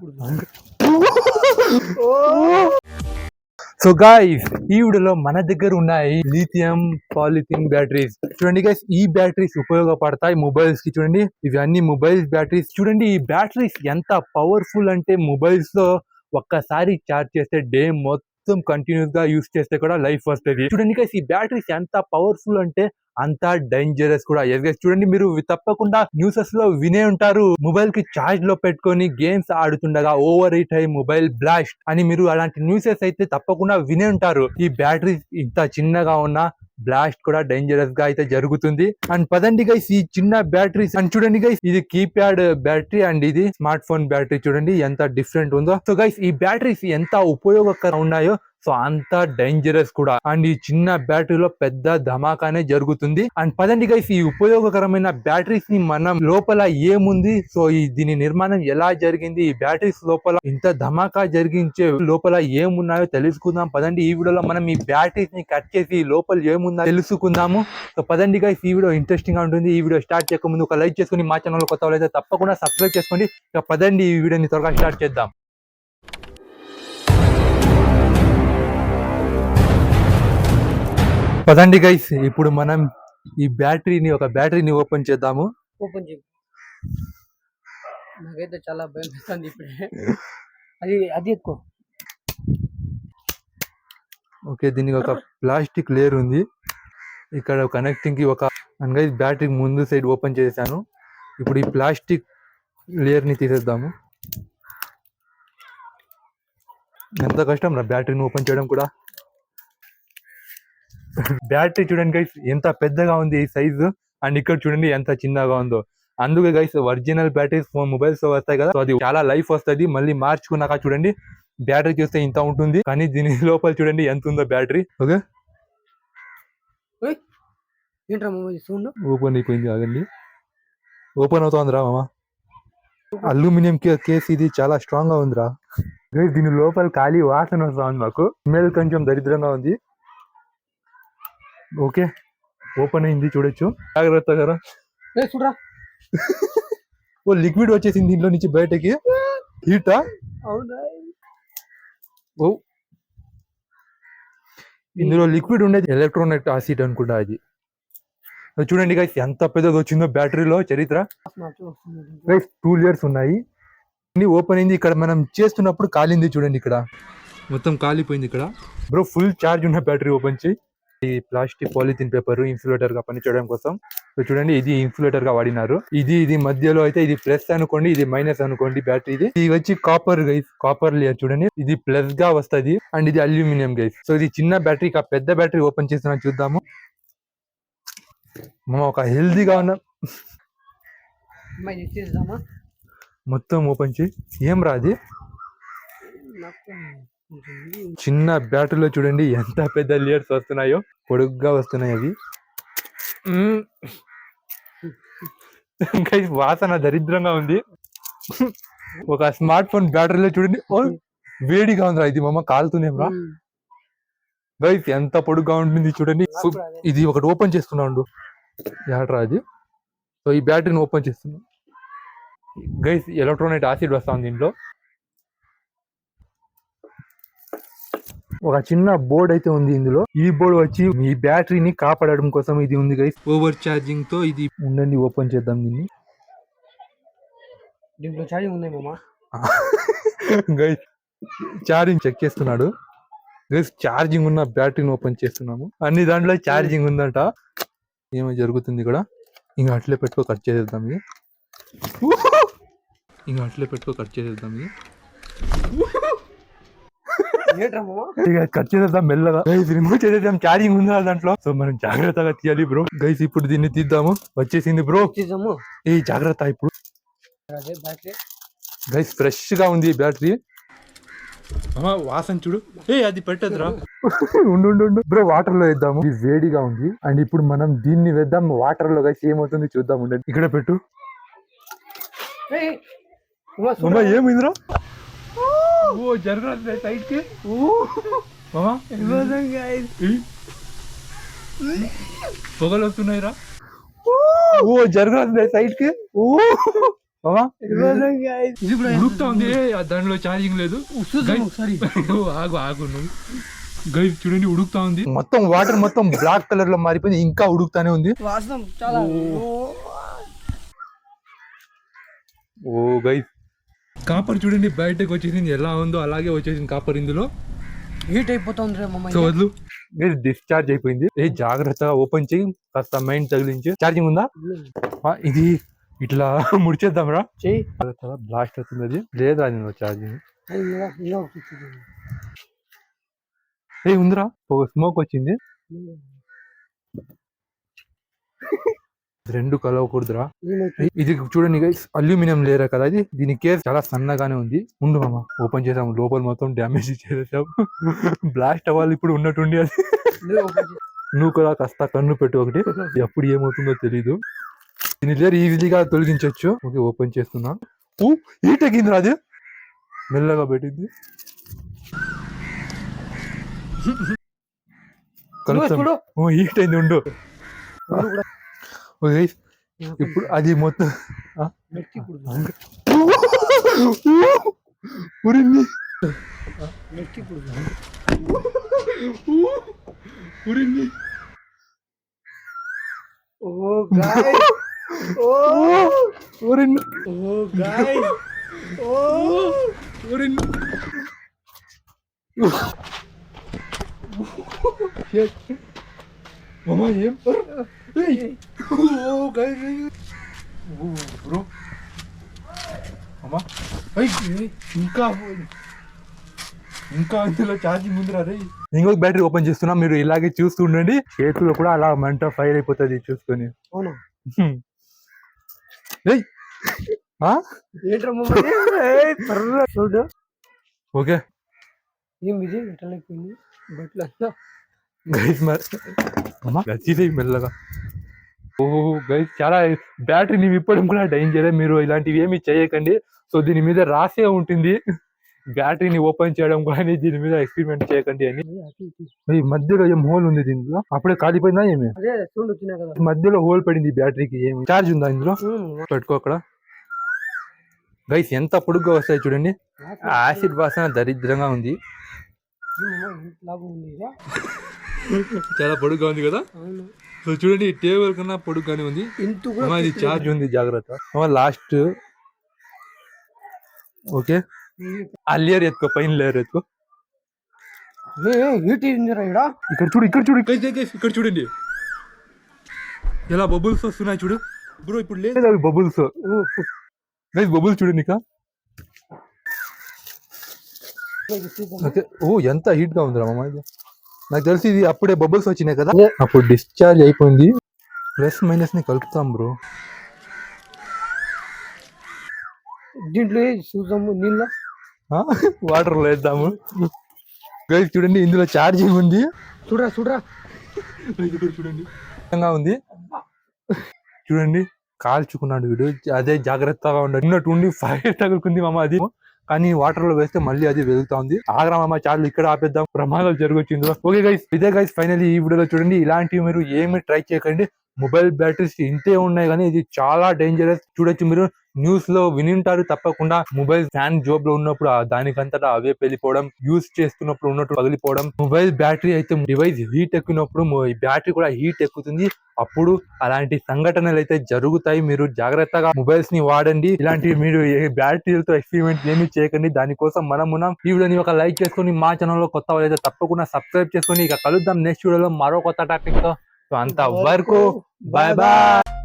So guys ఈ వీడియోలో మన దగ్గర ఉన్నాయి లిథియం పాలిథిన్ బ్యాటరీస్. చూడండి గైస్, ఈ బ్యాటరీస్ ఉపయోగపడతాయి మొబైల్స్ కి. చూడండి, ఇవి అన్ని మొబైల్స్ బ్యాటరీస్. చూడండి ఈ బ్యాటరీస్ ఎంత పవర్ఫుల్ అంటే మొబైల్స్ లో ఒక్కసారి ఛార్జ్ చేస్తే డే మొత్తం కంటిన్యూస్ గా యూస్ చేస్తే కూడా లైఫ్ వస్తుంది. చూడండి గైస్, ఈ బ్యాటరీస్ ఎంత పవర్ఫుల్ అంటే అంత డేంజరస్ కూడా. చూడండి, మీరు తప్పకుండా న్యూసెస్ లో వినే ఉంటారు, మొబైల్ కి ఛార్జ్ లో పెట్టుకొని గేమ్స్ ఆడుతుండగా ఓవర్ హీట్ అయ్యి మొబైల్ బ్లాస్ట్ అని. మీరు అలాంటి న్యూసెస్ అయితే తప్పకుండా వినే ఉంటారు. ఈ బ్యాటరీ ఇంత చిన్నగా ఉన్న బ్లాస్ట్ కూడా డేంజరస్ గా అయితే జరుగుతుంది. అండ్ పదండి గైస్, ఈ చిన్న బ్యాటరీస్ అండ్ చూడండి గైస్, ఇది కీప్యాడ్ బ్యాటరీ అండ్ ఇది స్మార్ట్ ఫోన్ బ్యాటరీ. చూడండి ఎంత డిఫరెంట్ ఉందో. సో గైస్, ఈ బ్యాటరీస్ ఎంత ఉపయోగకరంగా ఉన్నాయో సో అంత డేంజరస్ కూడా. అండ్ ఈ చిన్న బ్యాటరీలో పెద్ద ధమాకానే జరుగుతుంది. అండ్ పదండి గైస్, ఈ ఉపయోగకరమైన బ్యాటరీస్ ని మనం లోపల ఏముంది, సో దీని నిర్మాణం ఎలా జరిగింది, ఈ బ్యాటరీస్ లోపల ఇంత ధమాకా జరిగించే లోపల ఏమున్నాయో తెలుసుకుందాం. పదండి, ఈ వీడియోలో మనం ఈ బ్యాటరీస్ ని కట్ చేసి లోపల ఏముందో తెలుసుకుందాము. సో పదండి గైస్, ఈ వీడియో ఇంట్రెస్టింగ్ గా ఉంటుంది. ఈ వీడియో స్టార్ట్ చేయక ముందు ఒక లైక్ చేసుకుని మా ఛానల్ కొత్త వాళ్ళైతే తప్పకుండా సబ్స్క్రైబ్ చేసుకోండి. ఇక పదండి, ఈ వీడియోని త్వరగా స్టార్ట్ చేద్దాం. పదండి గైస్, ఇప్పుడు మనం ఈ బ్యాటరీని ఓపెన్ చేద్దాము. ఓపెన్ చేయి. నాకైతే చాలా భయం వేస్తుంది ఇప్పుడే. అది ఎక్కువ. ఓకే, దీనికి ఒక ప్లాస్టిక్ లేయర్ ఉంది ఇక్కడ కనెక్టింగ్ కి. అండ్ గైస్, బ్యాటరీ ముందు సైడ్ ఓపెన్ చేశాను. ఇప్పుడు ఈ ప్లాస్టిక్ లేయర్ ని తీసేద్దాము. ఎంత కష్టం రా బ్యాటరీని ఓపెన్ చేయడం కూడా. బ్యాటరీ చూడండి గైస్, ఎంత పెద్దగా ఉంది ఈ సైజు. అండ్ ఇక్కడ చూడండి ఎంత చిన్నగా ఉందో. అందుకే గైస్, ఒరిజినల్ బ్యాటరీస్ మొబైల్స్ వస్తాయి కదా, సో అది చాలా లైఫ్ వస్తుంది. మళ్ళీ మార్చుకున్నాక చూడండి బ్యాటరీ చూస్తే ఇంత ఉంటుంది, కానీ దీని లోపల చూడండి ఎంత ఉందో బ్యాటరీ. ఓకే, ఓపెన్ అయిపోయింది. ఆగండి, ఓపెన్ అవుతుందిరా మామ. అల్యూమినియం కేస్ ఇది చాలా స్ట్రాంగ్ గా ఉందిరా గైస్. దీని లోపల ఖాళీ వాసన వస్తా ఉంది మాకు. స్మెల్ కొంచెం దరిద్రంగా ఉంది. ఓకే, ఓపెన్ అయింది, చూడొచ్చు. జాగ్రత్తగా చూడరా. ఓ లిక్విడ్ వచ్చేసింది దీంట్లో నుంచి బయటకి. హీటా? ఓ, ఇందులో లిక్విడ్ ఉండేది ఎలక్ట్రానిక్ యాసిడ్ అనుకుంటా అది. చూడండి గైస్, ఎంత పెద్దది వచ్చిందో బ్యాటరీలో చరిత్ర. 2 లేయర్స్ ఉన్నాయి. ఓపెన్ అయింది. ఇక్కడ మనం చేస్తున్నప్పుడు కాలింది చూడండి, ఇక్కడ మొత్తం కాలిపోయింది. ఇక్కడ బ్రో ఫుల్ చార్జ్ ఉన్న బ్యాటరీ ఓపెన్ చేయి. ఈ ప్లాస్టిక్ పాలిథిన్ పేపర్ ఇన్సులేటర్ గా పనిచేయడం కోసం. సో చూడండి, ఇది ఇన్సులేటర్ గా వాడినారు. ఇది మధ్యలో అయితే ఇది ప్లస్ అనుకోండి, ఇది మైనస్ అనుకోండి. బ్యాటరీ ఇది వచ్చి కాపర్ గైస్, కాపర్ లేయర్ చూడండి, ఇది ప్లస్ గా వస్తది. అండ్ ఇది అల్యూమినియం గైస్. సో ఇది చిన్న బ్యాటరీ, పెద్ద బ్యాటరీ ఓపెన్ చేస్తున్నా చూద్దాము. మనం ఒక హెల్దీగా ఉన్న మొత్తం ఓపెన్ చేయి. ఏం రాది, చిన్న బ్యాటరీలో చూడండి ఎంత పెద్ద లేయర్స్ వస్తున్నాయో, పొడుగ్గా వస్తున్నాయి అవి. వాసన దరిద్రంగా ఉంది. ఒక స్మార్ట్ ఫోన్ బ్యాటరీలో చూడండి, ఓ వేడిగా ఉందిరా. ఇది మమ్మ కాలుతుందేమ్రా గైస్, ఎంత పొడుగ్గా ఉంటుంది చూడండి. ఇది ఒకటి ఓపెన్ చేస్తున్నాడు యాడ్రా అది. సో ఈ బ్యాటరీని ఓపెన్ చేస్తున్నా గైస్. ఎలక్ట్రానిక్ యాసిడ్ వస్తా ఉంది దీంట్లో. ఒక చిన్న బోర్డ్ అయితే ఉంది ఇందులో. ఈ బోర్డ్ వచ్చి ఈ బ్యాటరీని కాపాడడం కోసం ఇది ఉంది గైస్. ఓవర్ ఛార్జింగ్ తో ఇది ఉండండి, ఓపెన్ చేద్దాం దీన్ని. దీంట్లో ఛార్జింగ్ ఉంది మామా. గైస్, ఛార్జింగ్ చెక్ చేస్తున్నాడు గైస్. ఛార్జింగ్ ఉన్న బ్యాటరీని ఓపెన్ చేస్తున్నాము. అన్ని దాంట్లో ఛార్జింగ్ ఉందంట. ఏమో జరుగుతుంది ఇక్కడ. ఇంకా అట్లే పెట్టుకో కట్ చేసేద్దాం ఇది. ఇంకా అట్లే పెట్టుకో కట్ చేసేద్దాం ఇది. కట్ చేసేద్దాం మెల్లగా. రిమూవ్ చేసేద్దాం, ఛార్జింగ్ ఉందా దాంట్లో. సో మనం జాగ్రత్తగా తీయాలి బ్రో. గైస్, ఇప్పుడు దీన్ని తీద్దాము. వచ్చేసింది బ్రో. ఏ జాగ్రత్త. ఇప్పుడు గైస్, ఫ్రెష్ గా ఉంది బ్యాటరీ. వాసన చూడు. అది పెట్టదురా. ఉండు బ్రో, వాటర్ లో వేద్దాము. ఇది వేడిగా ఉంది. అండ్ ఇప్పుడు మనం దీన్ని వేద్దాం వాటర్ లో. గైస్, ఏమవుతుంది చూద్దాం. ఉండండి, ఇక్కడ పెట్టు. ఏమైందిరా? ఓ జరగదు సైడ్ కి. పొగలు వస్తున్నాయిరా. ఓ జరగదు సైడ్ కి. మామా ఇది కూడా ఉడుకుతా ఉంది, దానిలో ఛార్జింగ్ లేదు. చూద్దాం ఒకసారి. ఆగు ఆగు నువ్వు. గైస్ చూడండి ఉడుకుతా ఉంది, మొత్తం వాటర్ మొత్తం బ్లాక్ కలర్ లో మారిపోయింది, ఇంకా ఉడుకుతానే ఉంది. వాసన చాలా. ఓ గైస్ కాపర్ చూడండి బయటకు వచ్చేసింది, ఎలా ఉందో అలాగే వచ్చేసింది కాపర్ ఇందులో. హీట్ అయిపోతుంది రే మమ్మ. సో వదులు, డిశ్చార్జ్ అయిపోయింది. జాగ్రత్తగా ఓపెన్ చేయి, కాస్త మైండ్ తగిలించి. ఛార్జింగ్ ఉందా? ఇది ఇట్లా ముడిచేద్దాం రా. చెయ్యి. బ్లాస్ట్ అవుతుంది అది, లేదా అందులో ఛార్జింగ్ ఉందిరా, ఒక స్మోక్ వచ్చింది. రెండు కలవకూడదురా. ఇది చూడండి గైస్, అల్యూమినియం లేయర్ కదా ఇది, దీని కేస్ చాలా సన్నగానే ఉంది. ఉండు మామ, ఓపెన్ చేసాము, లోపల మొత్తం డ్యామేజ్ చేసాము. బ్లాస్ట్ అవ్వాలి ఇప్పుడు ఉన్నట్టుండి అది. నువ్వు కూడా కాస్త కన్ను పెట్టు ఒకటి, ఎప్పుడు ఏమవుతుందో తెలీదు. దీని లేయర్ ఈజీగా తొలగించవచ్చు. ఓకే ఓపెన్ చేస్తున్నా. హీట్ ఎక్కింది అది, మెల్లగా పెట్టింది. హీట్ అయింది, ఉండు. ఇప్పుడు అది మొత్తం ఉరింది. ఉరింది. ఏం బ్రో అమ్మా, ఇంకా ఇందులో ఛార్జింగ్ ఉందిరా రే. ఇంకొక బ్యాటరీ ఓపెన్ చేస్తున్నా, మీరు ఇలాగే చూస్తూ ఉండండి. చేతుల్లో కూడా అలా మంట ఫైర్ అయిపోతుంది చూసుకొని. అవును. ఓకే గైస్ మరి మెల్లగా. ఓహో గైస్, చాలా బ్యాటరీని విప్పడం కూడా డేంజరే, మీరు ఇలాంటివి ఏమి చేయకండి. సో దీని మీద రాసే ఉంటుంది, బ్యాటరీని ఓపెన్ చేయడం కానీ దీని మీద ఎక్స్పెరిమెంట్ చేయకండి అని. మధ్యలో ఏం హోల్ ఉంది దీంట్లో, అప్పుడే కాలిపోయిందా ఏమి? మధ్యలో హోల్ పడింది బ్యాటరీకి. ఏమి ఛార్జ్ ఉందా ఇందులో? పెట్టుకో అక్కడ. గైస్ ఎంత పొడుగ్గా వస్తాయి చూడండి. యాసిడ్ వాసన దరిద్రంగా ఉంది, చాలా పొడుగ్గా ఉంది కదా. సో చూడండి, టేబుల్ కన్నా పొడుగ్గానే ఉంది. ఇది ఛార్జ్ ఉంది, జాగ్రత్త. లాస్ట్ ఓకే, ఆ లేయర్ ఎత్తుకో, పైన లేయర్ ఎత్తుకో. ఇక్కడ చూడు, ఇక్కడ చూడు, ఇక్కడ చూడండి ఎలా బబుల్స్ వస్తున్నాయి చూడు బ్రో. ఇప్పుడు లేదు అవి బబుల్స్, బబుల్స్ చూడండి ఇక. ఓ ఎంత హీట్ గా ఉందిరా మామ ఇది. నాకు తెలిసి ఇది అప్పుడే బబుల్స్ వచ్చినాయి కదా, అప్పుడు డిశ్చార్జ్ అయిపోయింది. ప్లస్ మైనస్ ని కలుపుతాం బ్రో. దీంట్లో చూద్దాము, నీళ్ళ వాటర్ లో వేద్దాము. చూడండి ఇందులో ఛార్జింగ్ ఉంది, చూడరా చూడండి ఉంది. చూడండి కాల్చుకున్నాడు వీడు, అదే జాగ్రత్తగా ఉన్నట్టుండి ఫైర్ తగులుకుంది మామ అది. కానీ వాటర్ లో వేస్తే మళ్ళీ అది వెలుగుతా ఉంది. ఆగ్రామా చాలు, ఇక్కడ ఆపేద్దాం, ప్రమాదాలు జరగొచ్చింది. ఓకే గైస్, ఇదే గైస్ ఫైనల్లీ ఈ వీడియోలో చూడండి. ఇలాంటివి మీరు ఏమి ట్రై చేయకండి. మొబైల్ బ్యాటరీస్ ఇంతే ఉన్నాయి కానీ ఇది చాలా డేంజరస్. చూడొచ్చు, మీరు న్యూస్ లో వినింటారు తప్పకుండా. మొబైల్ ఫ్యాన్ జోబ్ లో ఉన్నప్పుడు దానికంతటా అవే పెళ్లిపోవడం, యూస్ చేస్తున్నప్పుడు ఉన్నట్టు పగిలిపోవడం. మొబైల్ బ్యాటరీ అయితే డివైస్ హీట్ ఎక్కినప్పుడు ఈ బ్యాటరీ కూడా హీట్ ఎక్కుతుంది. అప్పుడు అలాంటి సంఘటనలు అయితే జరుగుతాయి. మీరు జాగ్రత్తగా మొబైల్స్ ని వాడండి. ఇలాంటివి మీరు బ్యాటరీలతో ఎక్స్పెరిమెంట్ ఏమి చేయకండి. దానికోసం మనం ఉన్నాం. ఈ వీడియోని ఒక లైక్ చేసుకొని మా ఛానల్ లో కొత్త వాళ్ళైతే తప్పకుండా సబ్స్క్రైబ్ చేసుకొని ఇక కలుద్దాం నెక్స్ట్ వీడియోలో మరో కొత్త టాపిక్ తో. అంత వరకు బాయ్ బాయ్.